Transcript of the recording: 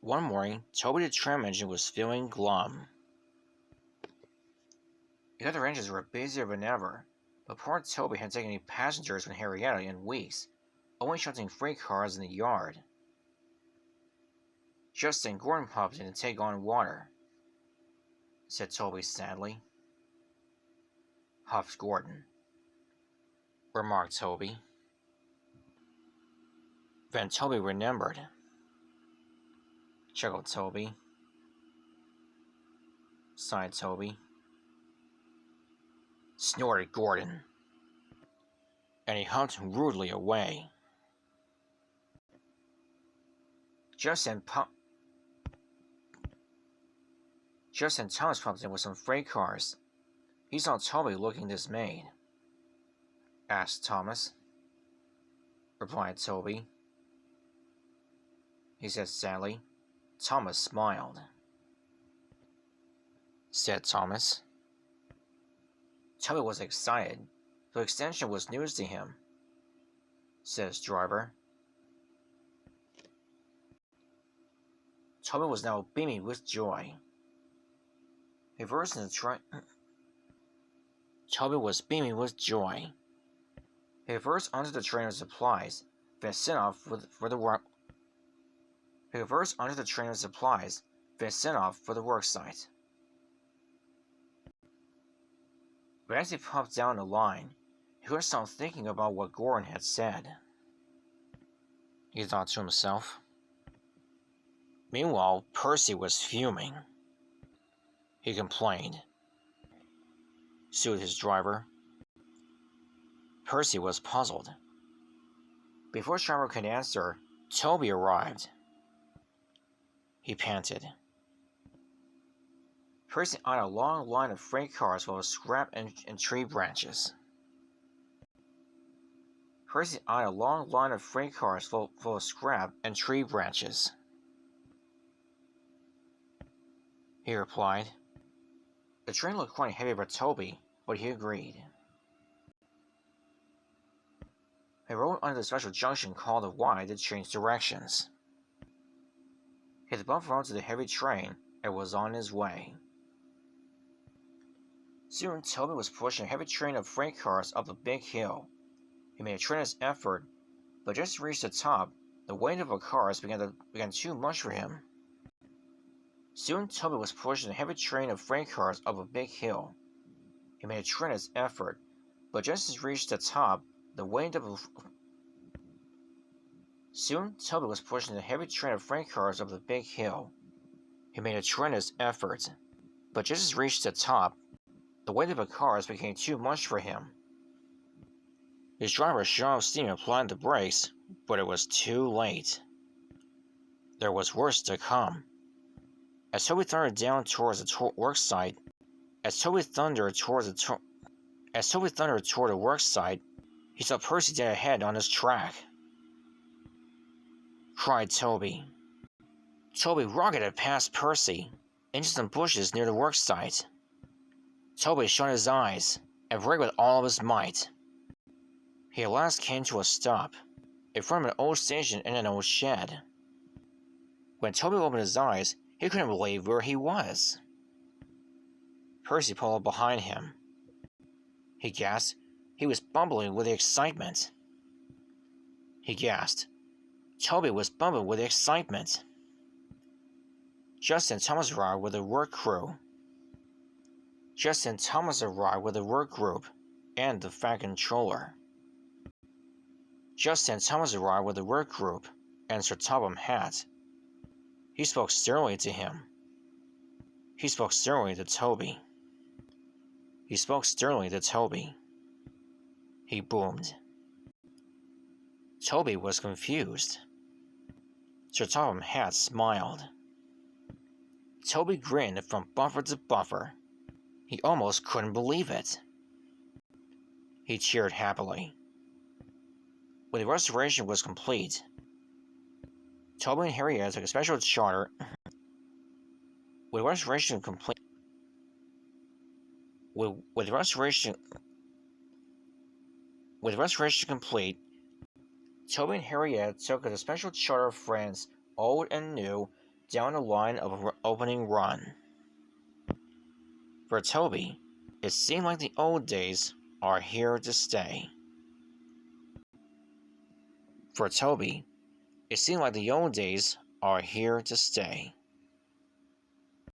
One morning, Toby the tram engine was feeling glum. The other engines were busier than ever, but poor Toby hadn't taken any passengers from Henrietta in weeks, only shunting freight cars in the yard. Just then Gordon popped in to take on water, said Toby sadly. Huffed Gordon, remarked Toby. Then Toby remembered, chuckled Toby. Sighed Toby. Snorted Gordon, and he humped rudely away. Just then Thomas popped in with some freight cars. He saw Toby looking dismayed. Asked Thomas, replied Toby. He said sadly. Thomas smiled. Said Thomas. Toby was excited. The extension was news to him, said his driver. Toby was now beaming with joy. He reversed in the train. Toby was beaming with joy. He reversed onto the train of supplies, then sent off for the work. He reversed onto the train of supplies, then sent off for the work site. But as he popped down the line, he couldn't stop thinking about what Gordon had said. He thought to himself. Meanwhile, Percy was fuming. He complained, soothed his driver. Percy was puzzled. Before his driver could answer, Toby arrived. He panted. Percy eyed a long line of freight cars full of scrap and tree branches. Percy eyed a long line of freight cars full of scrap and tree branches. He replied. The train looked quite heavy for Toby, but he agreed. He rode under the special junction called the Y to change directions. He had bumped onto the heavy train and was on his way. Soon Toby was pushing a heavy train of freight cars up a big hill. He made a tremendous effort, but just as he reached the top, the weight of the cars began too much for him. Soon Toby was pushing a heavy train of freight cars up a big hill. He made a tremendous effort, but just as he reached the top, the weight of Soon Toby was pushing a heavy train of freight cars up the big hill. He made a tremendous effort, but just as he reached the top, the weight of the cars became too much for him. His driver shut off steam and applied the brakes, but it was too late. There was worse to come. As Toby thundered down towards the work site, he saw Percy dead ahead on his track. Cried Toby. Toby rocketed past Percy, into some bushes near the work site. Toby shut his eyes and braked with all of his might. He at last came to a stop, in front of an old station and an old shed. When Toby opened his eyes, he couldn't believe where he was. Percy pulled up behind him. He gasped. He was bumbling with the excitement. He gasped. Toby was bumbling with the excitement. Just then Thomas arrived with a work group and the fat controller. Just then Thomas arrived with the work group and Sir Topham Hatt. He spoke sternly to him. He spoke sternly to Toby. He spoke sternly to Toby. He boomed. Toby was confused. Sir Topham Hatt smiled. Toby grinned from buffer to buffer. He almost couldn't believe it. He cheered happily. When the restoration was complete, Toby and Henrietta took a special charter. With the restoration complete, Toby and Henrietta took a special charter of friends, old and new, down the line of an opening run. For Toby, it seemed like the old days are here to stay. For Toby, it seemed like the old days are here to stay.